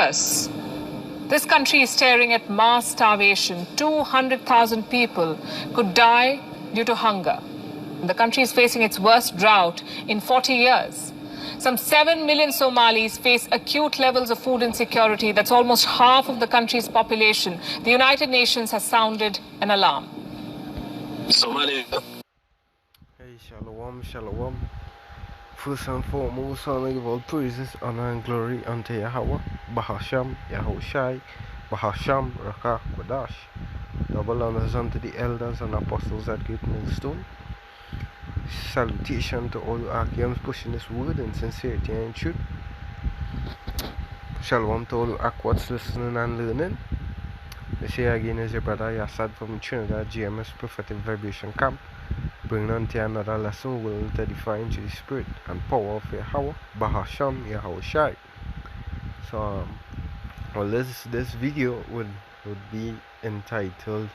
worse. This country is staring at mass starvation. 200,000 people could die due to hunger. The country is facing its worst drought in 40 years. Some 7 million Somalis face acute levels of food insecurity. That's almost half of the country's population. The United Nations has sounded an alarm. Somalia. Hey, shalom, shalom. First and foremost, I want to give all praises, honor, and glory unto Yahweh, Bahasham, Yahushai, Bahasham, Rakah, Kodash. Double honors unto the elders and apostles at Great Millstone. Salutation to all Archeans pushing this word in sincerity and truth. Shalom to all Aquats listening and learning. This here again is your brother Yassad from Trinidad GMS Prophetic Vibration Camp, bringing on to another lesson willing to edify into the spirit and power of Yahweh, Bahasham, Yahushai. So, well, this video would be entitled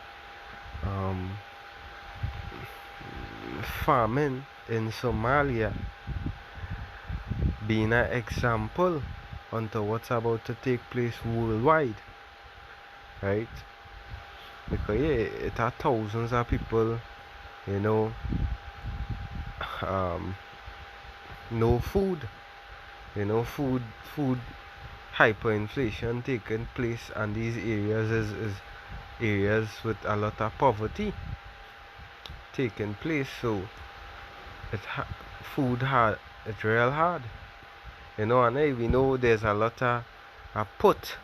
Famine in Somalia, being an example onto what's about to take place worldwide, right? Because it are thousands of people, no food, food hyperinflation taking place, and these areas is areas with a lot of poverty taking place. So food hard, it's real hard, and we know there's a lot of Put,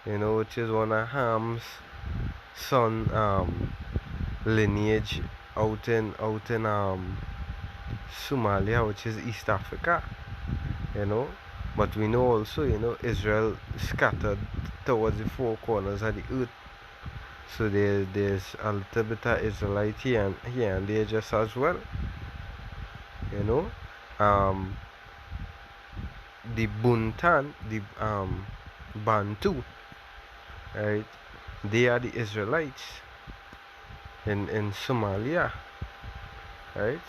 which is one of Ham's son lineage out in Somalia, which is East Africa, but we know also, Israel scattered towards the four corners of the earth. So there's a little bit of Israelite here and there just as well. The Buntan, the Bantu, right? They are the Israelites in Somalia, right?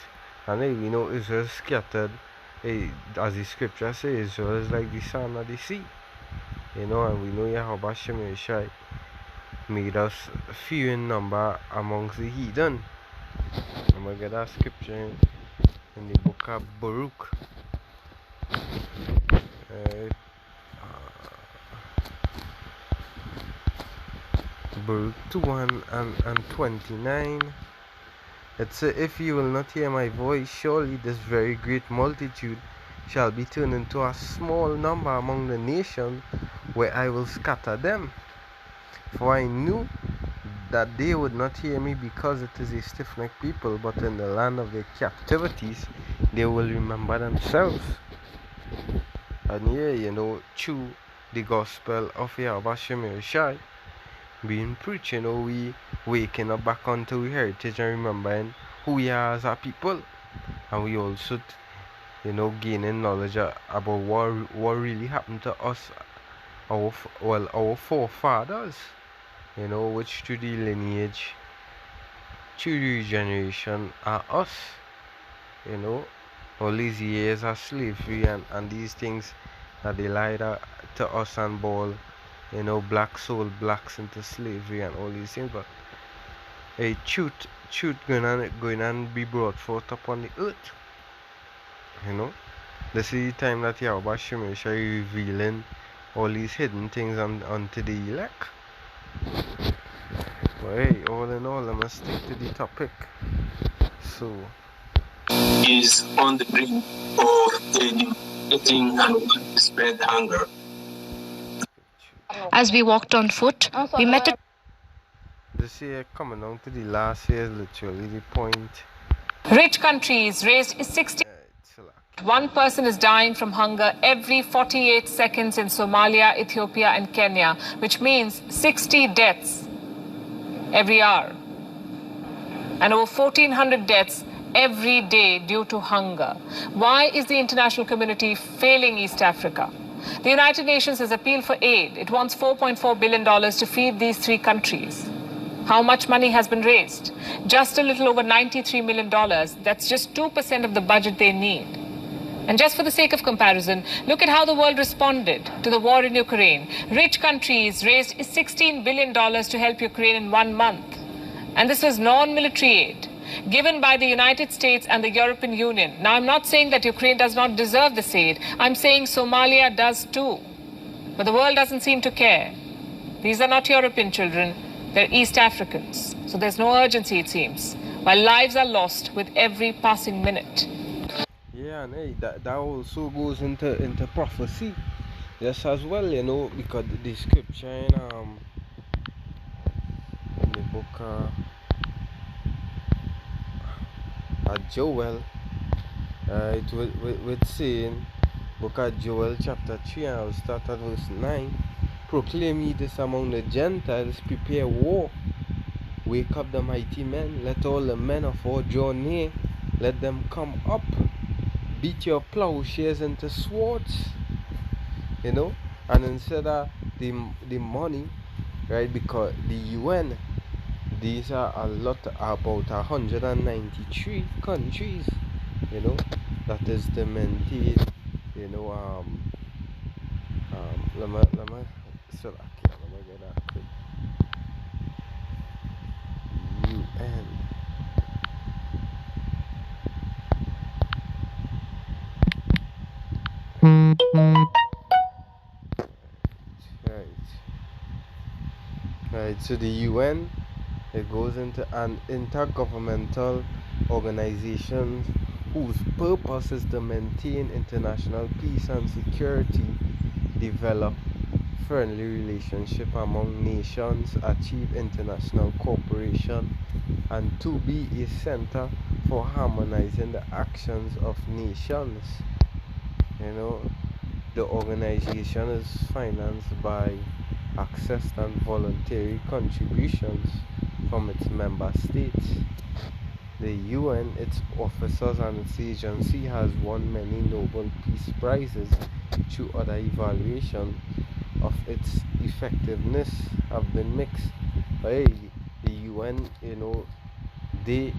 And we know Israel scattered. As the scripture says, Israel is like the sand of the sea. And we know Yahweh Shemeshai made us few in number amongst the heathen. I'm going to get that scripture in the book of Baruch. Baruch 2 and 29. It says, if you will not hear my voice, surely this very great multitude shall be turned into a small number among the nations, where I will scatter them. For I knew that they would not hear me, because it is a stiff-necked people, but in the land of their captivities they will remember themselves. And here, through the gospel of Yahweh Shemeshai being preached, we waking up back onto our heritage and remembering who we are as a people, and we also gaining knowledge about what really happened to us, our forefathers, which through the lineage, through the generation are us, all these years of slavery and these things that they lied to us and ball, black soul blacks into slavery and all these things. But a truth going and be brought forth upon the earth. This is the time that Yahweh Shemeshai revealing all these hidden things unto the elect. But hey, all in all, I must stick to the topic. So, is on the brink of getting and spread hunger. As we walked on foot, we met a... This year coming down to the last year is literally the point. Rich countries raised 60. One person is dying from hunger every 48 seconds in Somalia, Ethiopia and Kenya, which means 60 deaths every hour. And over 1,400 deaths every day due to hunger. Why is the international community failing East Africa? The United Nations has appealed for aid. It wants $4.4 billion to feed these three countries. How much money has been raised? Just a little over $93 million. That's just 2% of the budget they need. And just for the sake of comparison, look at how the world responded to the war in Ukraine. Rich countries raised $16 billion to help Ukraine in 1 month. And this was non-military aid given by the United States and the European Union. Now, I'm not saying that Ukraine does not deserve this aid. I'm saying Somalia does too. But the world doesn't seem to care. These are not European children. They're East Africans. So there's no urgency, it seems, while lives are lost with every passing minute. Yeah, and hey, that also goes into prophecy, yes, as well, you know, because the scripture in the book Joel, it with saying, book of Joel chapter 3, and I'll start at verse 9. Proclaim ye this among the Gentiles, prepare war, wake up the mighty men, let all the men of war draw near, let them come up. Beat your plowshares into swords, you know, and instead of the money, right, because the UN, these are about 193 countries, you know, that is to maintain, you know, let me get that quick. UN. Right, so the UN, it goes into an intergovernmental organization whose purpose is to maintain international peace and security, develop friendly relationship among nations, achieve international cooperation, and to be a center for harmonizing the actions of nations. You know, the organization is financed by accessed and voluntary contributions from its member states. The UN, its officers and its agency has won many Nobel Peace Prizes through other evaluations of its effectiveness have been mixed. But hey, the UN, you know, they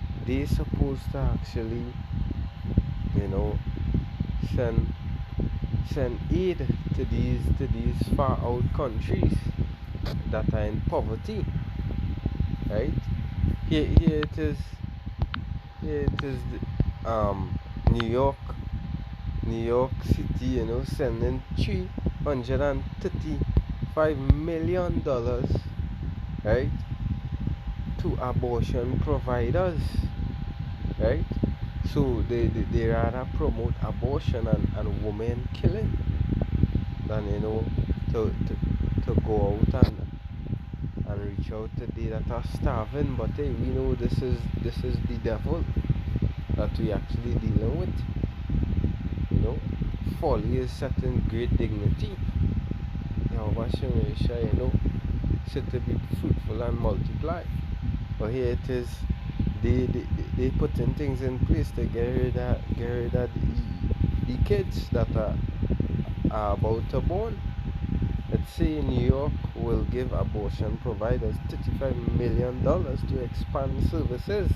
supposed to actually, you know, send aid to these far out countries that are in poverty, right? Here it is New York City, you know, sending $335 million, right, to abortion providers, right? So they rather promote abortion and women killing than, you know, to go out and reach out to they that are starving. But hey, we know this is the devil that we actually dealing with. You know, folly is set in great dignity. You know, said to be fruitful and multiply. But here it is, they putting things in place to get rid of the kids that are about to born. Let's say New York will give abortion providers $35 million to expand services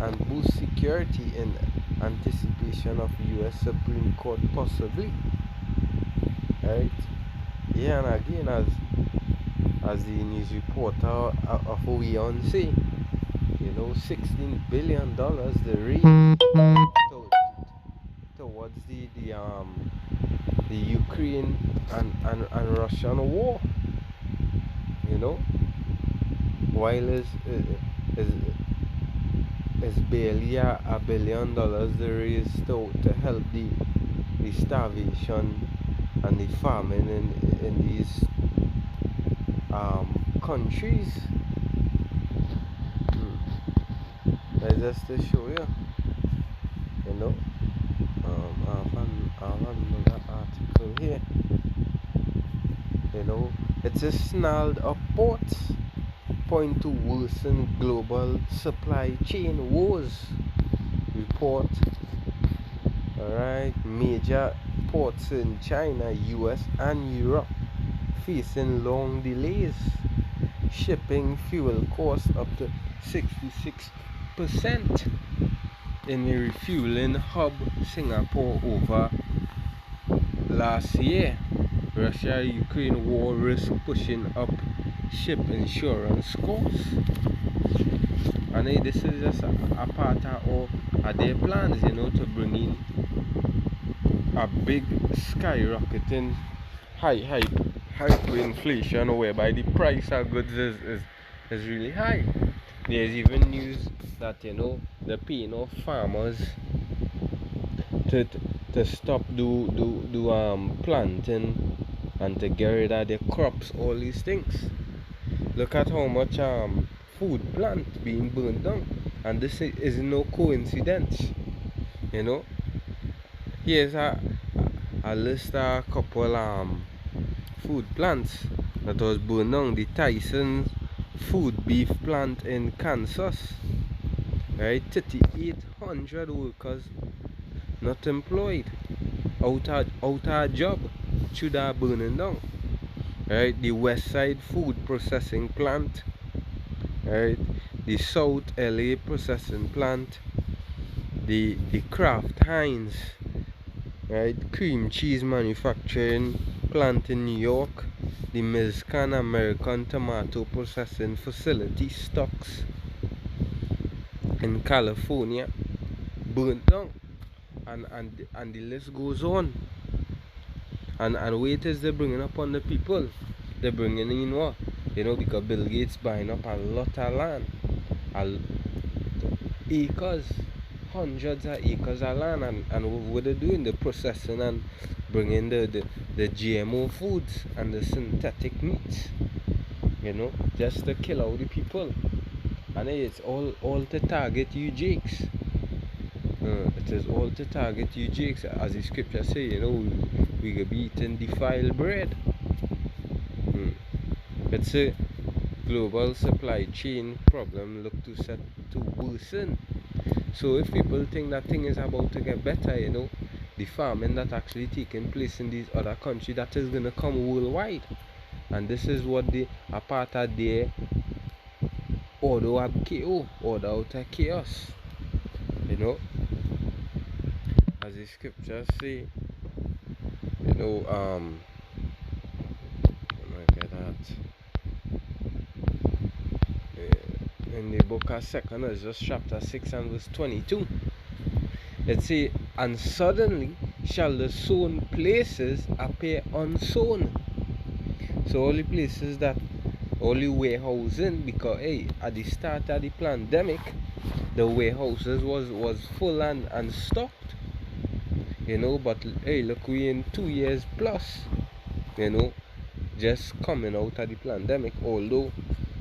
and boost security in anticipation of US Supreme Court possibly. Right? Yeah, and again, as the news reporter of OEON say, you know, $16 billion the raise towards the Ukraine and Russian war. You know, while is barely $1 billion the raise to help the starvation and the famine in these countries. Just to show you, you know, I have another article here. You know, it's a snarled up ports point to worsen global supply chain woes report. Alright, major ports in China, US and Europe facing long delays, shipping fuel costs up to 66%. in the refueling hub Singapore over last year. Russia-Ukraine war risk pushing up ship insurance costs. And this is just a part of their plans, to bring in a big skyrocketing hyperinflation whereby the price of goods is really high. There's even news that they're paying off farmers to stop do planting and to get rid of their crops, all these things. Look at how much food plant being burned down, and this is no coincidence. Here's a list of a couple food plants that was burned down. The Tyson food beef plant in Kansas, right? 3,800 workers not employed, out a job, should have burning down. Right, the West Side food processing plant, right, the South LA processing plant, the Kraft Heinz, right, cream cheese manufacturing plant in New York, the Mizcan American tomato processing facility stocks in California burnt down, and the list goes on. And wait is they're bringing up on the people. They're bringing in what? Because Bill Gates buying up a lot of land, acres, hundreds of acres of land, and what they're doing, they're processing and bringing the GMO foods and the synthetic meats, just to kill out the people. And it's all to target you jakes. It is all to target you jakes, as the scripture say, we could be eating defiled bread. It's a global supply chain problem look to set to worsen. So if people think that thing is about to get better, the farming that actually taking place in these other countries, that is gonna come worldwide. And this is what a part of their order of chaos, order out of chaos. As the scriptures say, look at that. In the book of 2nd Ezra chapter 6 and verse 22, it says, and suddenly shall the sown places appear unsown. So all the places that only warehousing, because at the start of the pandemic, the warehouses was full and stocked. But look, we in 2 years plus, just coming out of the pandemic, although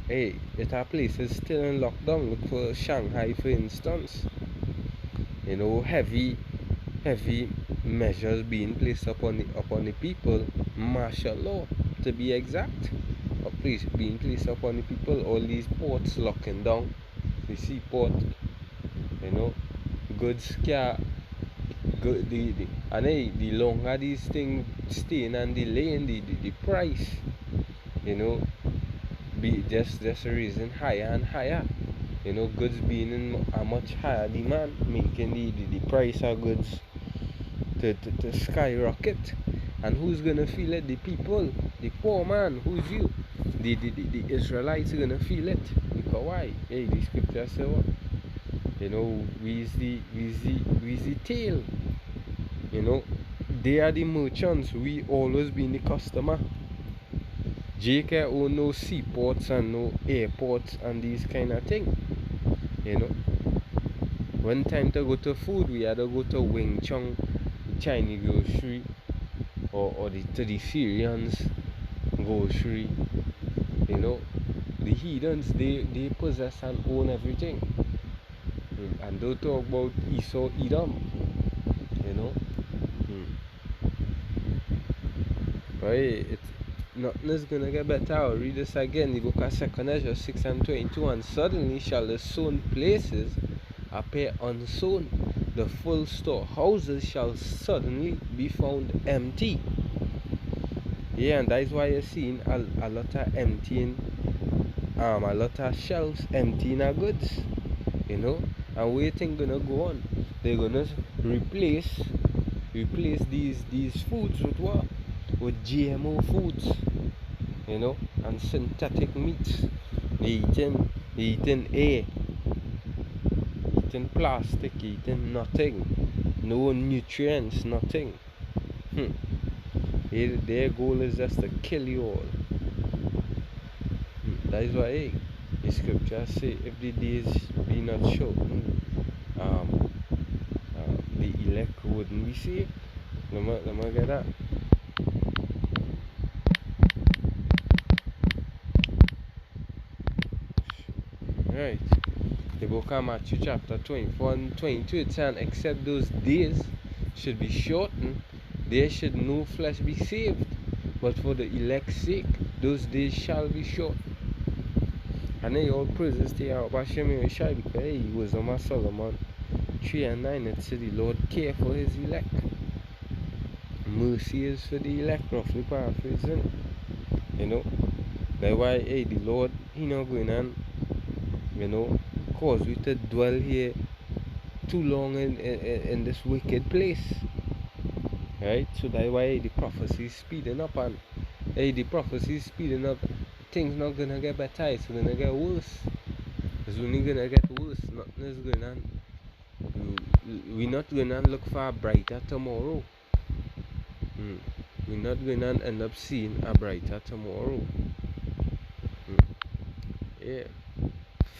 it are places still in lockdown. Look for Shanghai, for instance. Heavy measures being placed upon the people, martial law to be exact, being placed upon the people. All these ports locking down, the seaport, goods can't good, the longer these things staying and delaying, the price, be just raising higher and higher. Goods being in a much higher demand, making the price of goods to skyrocket. And who's gonna feel it? The people, the poor man. Who's you? The Israelites are gonna feel it. Because why? The scripture say what? We's the tail. They are the merchants. We always been the customer. JK own no seaports and no airports and these kind of thing. When time to go to food, we had to go to Wing Chun Chinese grocery, or to the Syrians grocery. The heathens, they possess and own everything. And don't talk about Esau, Edom. Right, nothing is gonna get better. I'll read this again. The book of 2nd Ezra 6 and 22. And suddenly shall the sown places appear unsown. The full storehouses shall suddenly be found empty. And that's why you're seeing a lot of emptying, a lot of shelves emptying of goods. And where things gonna go on? They're gonna replace these foods with what? With GMO foods, and synthetic meats. They eating air, eating plastic, eating nothing, no nutrients, nothing. Their goal is just to kill you all. That is why the scriptures say, if the days be not shortened, the elect wouldn't be saved. Let me get that. Right. The book of Matthew chapter 24 and 22, it says, except those days should be shortened, there should no flesh be saved. But for the elect's sake, those days shall be shortened. And then all praises to Yahweh Hashem Yeshai, because he was on my Solomon 3 and 9. It said the Lord care for his elect. Mercy is for the elect, roughly paraphrasing. That's why the Lord, he not going on, cause we to dwell here too long in this wicked place. Right? So that's why the prophecy is speeding up, and the prophecy is speeding up. Things not gonna get better, it's gonna get worse. It's only gonna get worse. Nothing is going on. We're not gonna look for a brighter tomorrow. We're not gonna end up seeing a brighter tomorrow. Yeah.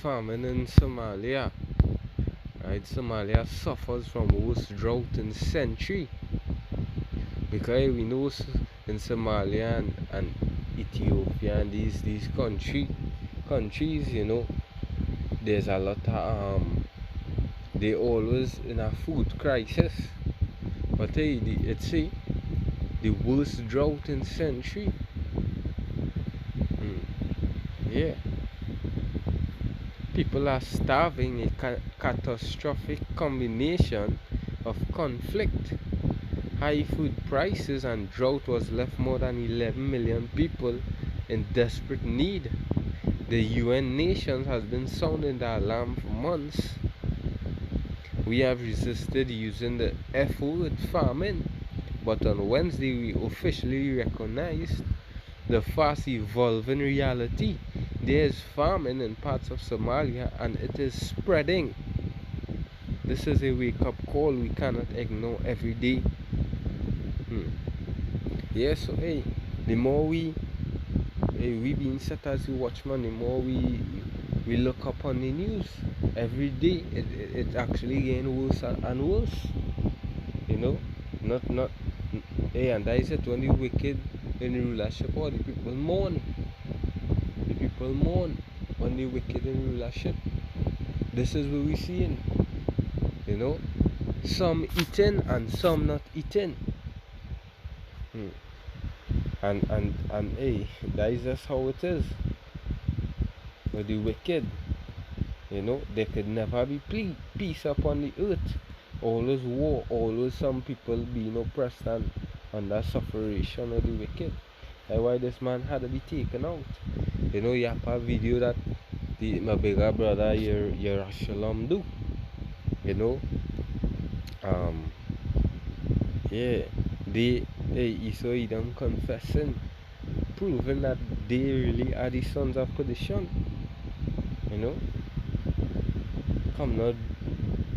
Famine in Somalia. Right? Somalia suffers from worst drought in century. Because we know in Somalia and Ethiopia and these countries, there's a lot of they always in a food crisis. But it's the worst drought in century. Yeah. People are starving, a catastrophic combination of conflict. High food prices and drought was left more than 11 million people in desperate need. The UN nations has been sounding the alarm for months. We have resisted using the F word, famine, but on Wednesday we officially recognized the fast evolving reality. There is famine in parts of Somalia and it is spreading. This is a wake-up call we cannot ignore every day. Yeah, so the more we being set as the watchman, the more we look up on the news every day. It's actually getting worse and worse. Not and that is it. When the wicked in the rulership, or the people mourn. The people mourn when the wicked in rulership. This is what we're seeing. Some eating and some not eating. And that is just how it is with the wicked. There could never be peace upon the earth. Always war, always some people being oppressed and under sufferation of the wicked. That's why this man had to be taken out. You have a video that my bigger brother Yerushalayim do. He saw them confessing, proving that they really are the sons of perdition. Come out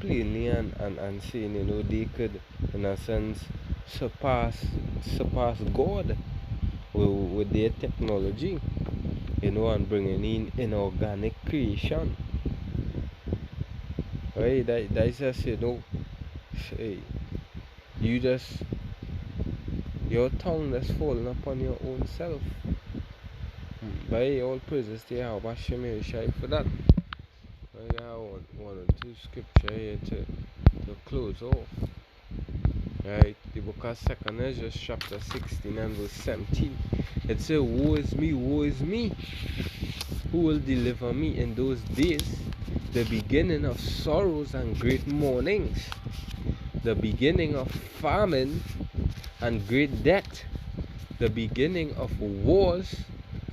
plainly and saying, they could, in a sense, surpass God with their technology, and bringing in inorganic creation. Right? That's just, your tongue that's falling upon your own self. By all praises to Yahweh Hashem Yeshai for that. I got one or two scripture here to close off. Right, the book of 2 Ezra chapter 16 and verse 17. It says, woe is me, who will deliver me in those days, the beginning of sorrows and great mournings, the beginning of famine and great death, the beginning of wars,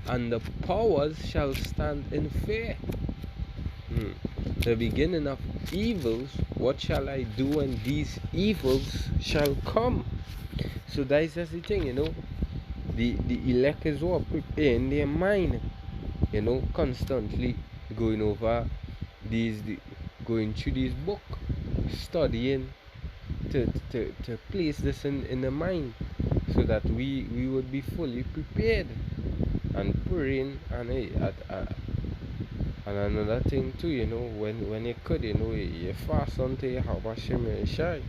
and the powers shall stand in fear. The beginning of evils, what shall I do when these evils shall come? So that is just the thing, you know. The elect is what preparing their mind, you know, constantly going over going through this book, studying to place this in the mind, so that we would be fully prepared and praying. And and another thing too, you know, when you could, you know, you fast until you have a shimmer shy.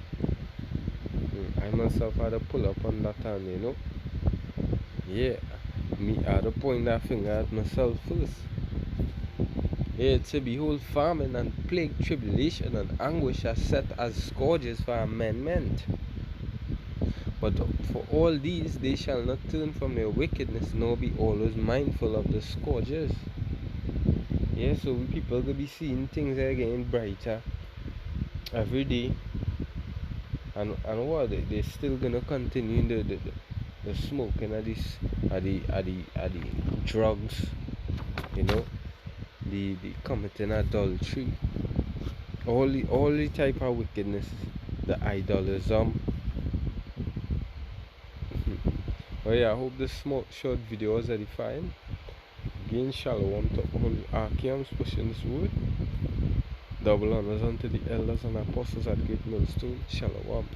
I myself had to pull up on that hand, you know. Yeah, me I had to point that finger at myself first. Yeah, to behold famine and plague, tribulation and anguish are set as scourges for amendment. But for all these they shall not turn from their wickedness, nor be always mindful of the scourges. Yeah, so we people could be seeing things that are getting brighter every day, and what they're still gonna continue the smoking of this, the drugs, you know, the committing adultery, all the type of wickedness, the idolism. Well, yeah, I hope this small short video was edifying. Again, shalom to all Archeans pushing this word. Double honors unto the elders and apostles at Great Millstone. Shalom.